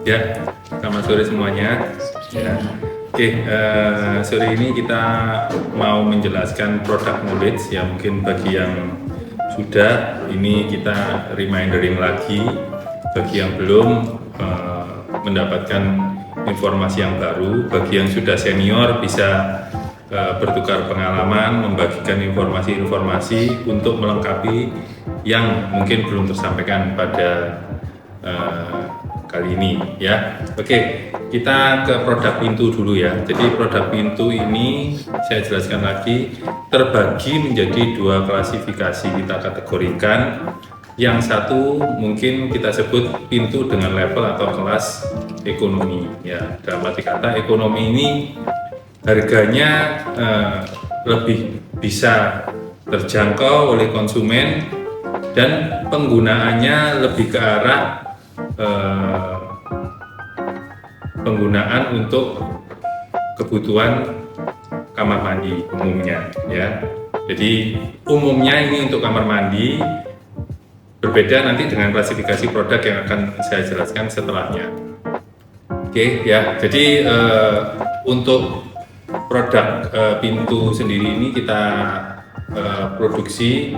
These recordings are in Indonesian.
Ya, selamat sore semuanya. Ya. Oke, sore ini kita mau menjelaskan product knowledge ya, mungkin bagi yang sudah, ini kita remindering lagi. Bagi yang belum, mendapatkan informasi yang baru. Bagi yang sudah senior bisa bertukar pengalaman, membagikan informasi-informasi untuk melengkapi yang mungkin belum tersampaikan pada kali ini ya. Oke, kita ke produk pintu dulu ya. Jadi produk pintu ini saya jelaskan lagi terbagi menjadi dua klasifikasi, kita kategorikan. Yang satu mungkin kita sebut pintu dengan level atau kelas ekonomi ya. Dalam arti kata ekonomi ini harganya lebih bisa terjangkau oleh konsumen dan penggunaannya lebih ke arah penggunaan untuk kebutuhan kamar mandi umumnya ya. Jadi umumnya ini untuk kamar mandi, berbeda nanti dengan klasifikasi produk yang akan saya jelaskan setelahnya. Oke ya, jadi untuk produk pintu sendiri ini kita produksi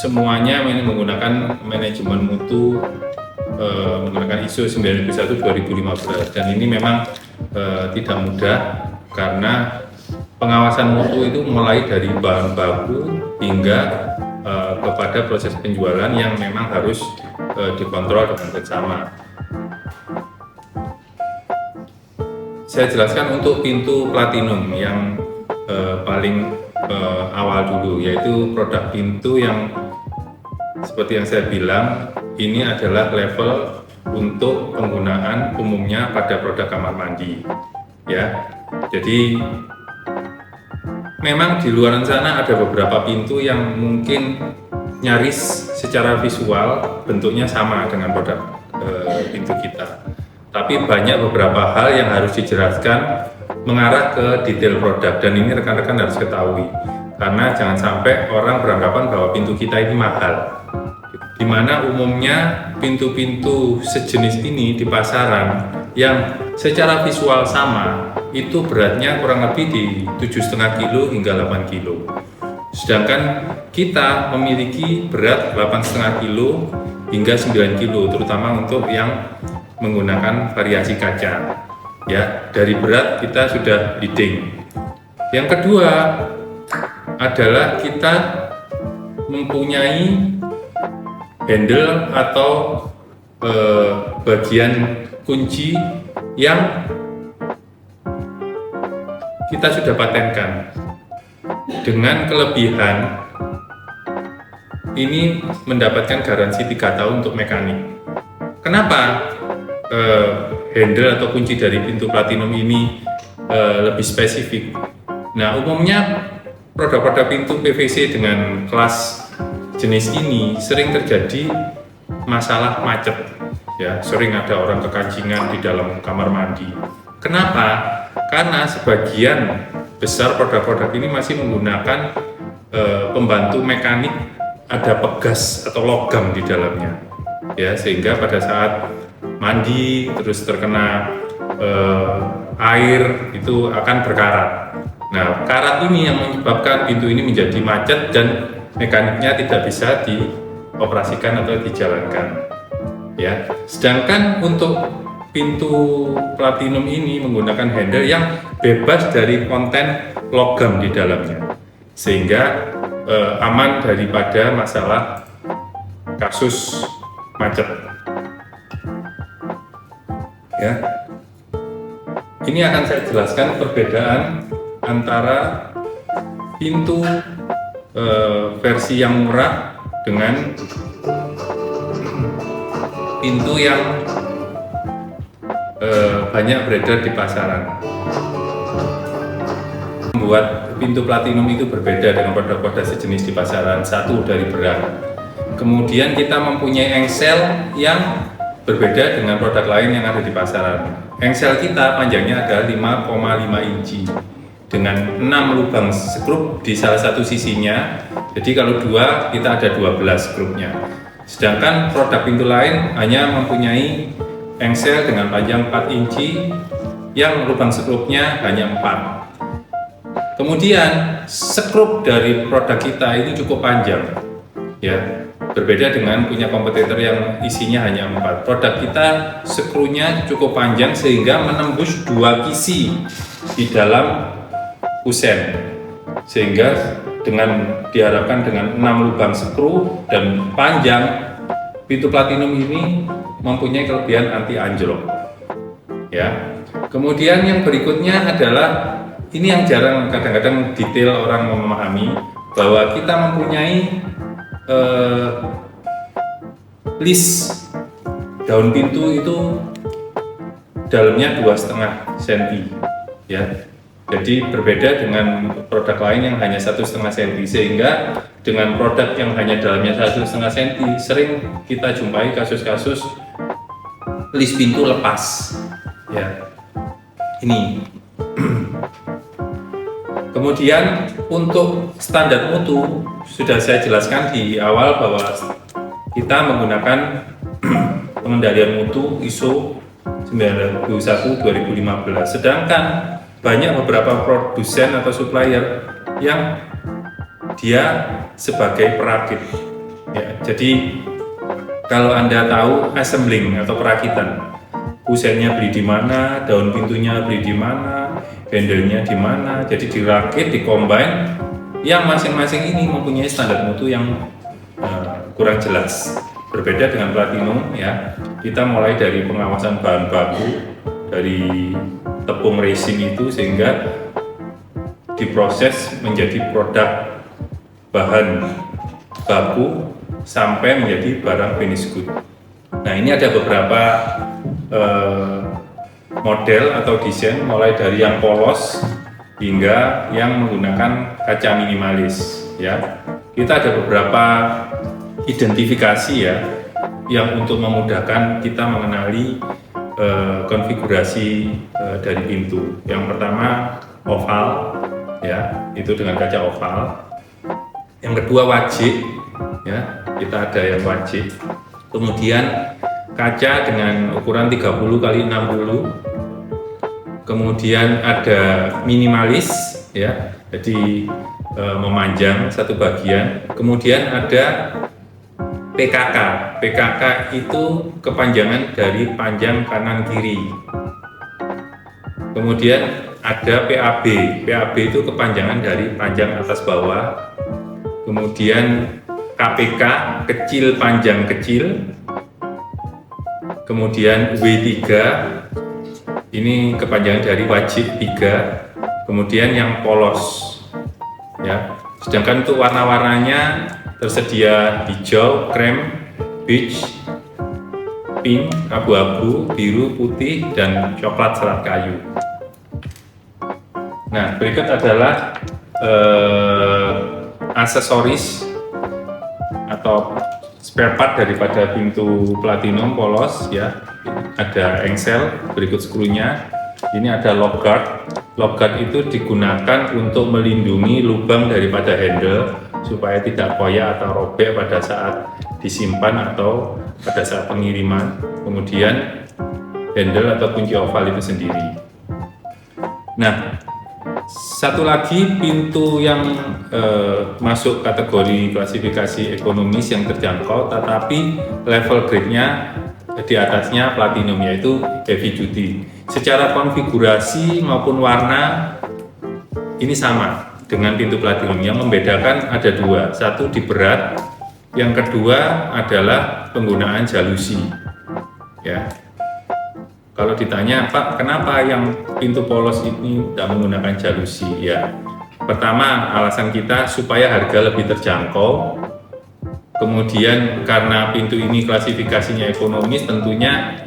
semuanya menggunakan manajemen mutu, menggunakan ISO 9001:2015, dan ini memang tidak mudah karena pengawasan mutu itu mulai dari bahan baku hingga kepada proses penjualan yang memang harus dikontrol dengan seksama. Saya jelaskan untuk pintu platinum yang paling awal dulu, yaitu produk pintu yang seperti yang saya bilang, ini adalah level untuk penggunaan umumnya pada produk kamar mandi ya. Jadi memang di luar sana ada beberapa pintu yang mungkin nyaris secara visual bentuknya sama dengan produk pintu kita, tapi banyak beberapa hal yang harus dijelaskan mengarah ke detail produk, dan ini rekan-rekan harus ketahui karena jangan sampai orang beranggapan bahwa pintu kita ini mahal, di mana umumnya pintu-pintu sejenis ini di pasaran yang secara visual sama itu beratnya kurang lebih di 7,5 kilo hingga 8 kilo. Sedangkan kita memiliki berat 8,5 kilo hingga 9 kilo, terutama untuk yang menggunakan variasi kaca. Ya, dari berat kita sudah leading. Yang kedua adalah kita mempunyai handle atau bagian kunci yang kita sudah patenkan dengan kelebihan ini mendapatkan garansi 3 tahun untuk mekanik. Kenapa handle atau kunci dari pintu platinum ini lebih spesifik? Nah, umumnya produk-produk pintu PVC dengan kelas jenis ini sering terjadi masalah macet ya, sering ada orang kekancingan di dalam kamar mandi. Kenapa? Karena sebagian besar produk-produk ini masih menggunakan pembantu mekanik, ada pegas atau logam di dalamnya ya, sehingga pada saat mandi terus terkena air itu akan berkarat. Nah, karat ini yang menyebabkan pintu ini menjadi macet dan mekaniknya tidak bisa dioperasikan atau dijalankan ya. Sedangkan untuk pintu platinum ini menggunakan handle yang bebas dari konten logam di dalamnya, sehingga aman daripada masalah kasus macet ya. Ini akan saya jelaskan perbedaan antara pintu versi yang murah dengan pintu yang banyak beredar di pasaran. Membuat pintu platinum itu berbeda dengan produk-produk sejenis di pasaran. Satu, dari berat. Kemudian kita mempunyai engsel yang berbeda dengan produk lain yang ada di pasaran. Engsel kita panjangnya adalah 5,5 inci dengan 6 lubang skrup di salah satu sisinya. Jadi kalau dua, kita ada 12 skrupnya. Sedangkan produk pintu lain hanya mempunyai engsel dengan panjang 4 inci yang lubang skrupnya hanya 4. Kemudian skrup dari produk kita ini cukup panjang, ya, berbeda dengan punya kompetitor yang isinya hanya 4. Produk kita skrunya cukup panjang sehingga menembus 2 kisi di dalam kusen, sehingga diharapkan dengan 6 lubang skru dan panjang, pintu platinum ini mempunyai kelebihan anti anjlok, ya. Kemudian yang berikutnya adalah ini yang jarang kadang-kadang detail orang memahami, bahwa kita mempunyai list daun pintu itu dalamnya 2,5 cm, ya. Jadi berbeda dengan produk lain yang hanya 1,5 cm, sehingga dengan produk yang hanya dalamnya 1,5 cm sering kita jumpai kasus-kasus list pintu lepas, ya. Ini. Kemudian untuk standar mutu sudah saya jelaskan di awal bahwa kita menggunakan pengendalian mutu ISO 9001:2015. Sedangkan banyak beberapa produsen atau supplier yang dia sebagai perakit, ya. Jadi kalau Anda tahu assembling atau perakitan, kusennya beli di mana, daun pintunya beli di mana, handle-nya di mana, jadi dirakit, dikombin, yang masing-masing ini mempunyai standar mutu yang kurang jelas. Berbeda dengan platinum, ya, kita mulai dari pengawasan bahan baku, dari tepung resin itu, sehingga diproses menjadi produk bahan baku sampai menjadi barang finish good. Nah, ini ada beberapa model atau desain, mulai dari yang polos hingga yang menggunakan kaca minimalis, ya. Kita ada beberapa identifikasi, ya, yang untuk memudahkan kita mengenali konfigurasi dari pintu. Yang pertama oval, ya, itu dengan kaca oval. Yang kedua wajik, ya, kita ada yang wajik. Kemudian kaca dengan ukuran 30 x 60. Kemudian ada minimalis, ya, jadi memanjang satu bagian. Kemudian ada PKK. PKK itu kepanjangan dari panjang kanan kiri. Kemudian ada PAB. PAB itu kepanjangan dari panjang atas bawah. Kemudian KPK, kecil panjang kecil. Kemudian W3, ini kepanjangan dari wajik 3. Kemudian yang polos, ya. Sedangkan untuk warna-warnanya tersedia hijau, krem, beige, pink, abu-abu, biru, putih, dan coklat serat kayu. Nah, berikut adalah aksesoris atau spare part daripada pintu platinum polos, ya. Ada engsel, berikut skrunya. Ini ada lock guard. Lock guard itu digunakan untuk melindungi lubang daripada handle supaya tidak koyak atau robek pada saat disimpan atau pada saat pengiriman. Kemudian handle atau kunci oval itu sendiri. Nah, satu lagi pintu yang masuk kategori klasifikasi ekonomis yang terjangkau, tetapi level grade-nya di atasnya platinum, yaitu heavy duty. Secara konfigurasi maupun warna ini sama dengan pintu platinum. Yang membedakan ada dua, satu di berat, yang kedua adalah penggunaan jalusi, ya. Kalau ditanya, Pak, kenapa yang pintu polos ini tidak menggunakan jalusi? Ya, pertama alasan kita supaya harga lebih terjangkau. Kemudian karena pintu ini klasifikasinya ekonomis, tentunya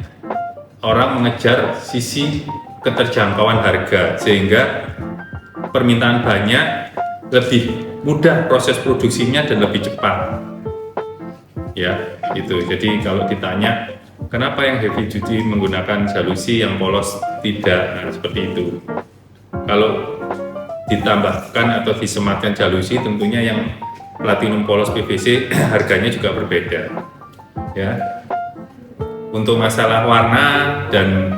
orang mengejar sisi keterjangkauan harga, sehingga permintaan banyak, lebih mudah proses produksinya dan lebih cepat. Ya, itu. Jadi kalau ditanya, kenapa yang heavy duty menggunakan jalusi, yang polos tidak? Nah, seperti itu. Kalau ditambahkan atau disematkan jalusi, tentunya yang platinum polos PVC harganya juga berbeda, ya. Untuk masalah warna dan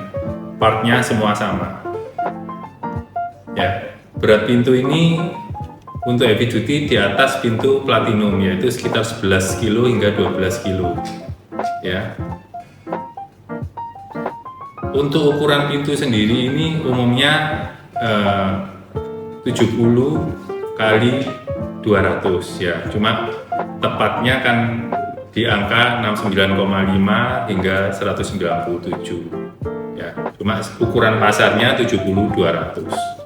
partnya semua sama. Ya, berat pintu ini untuk heavy duty di atas pintu platinum, yaitu sekitar 11 kilo hingga 12 kilo. Ya. Untuk ukuran pintu sendiri ini umumnya 70 kali 200 ya. Cuma tepatnya kan di angka 69,5 hingga 197 ya. Cuma ukuran pasarnya 70-200.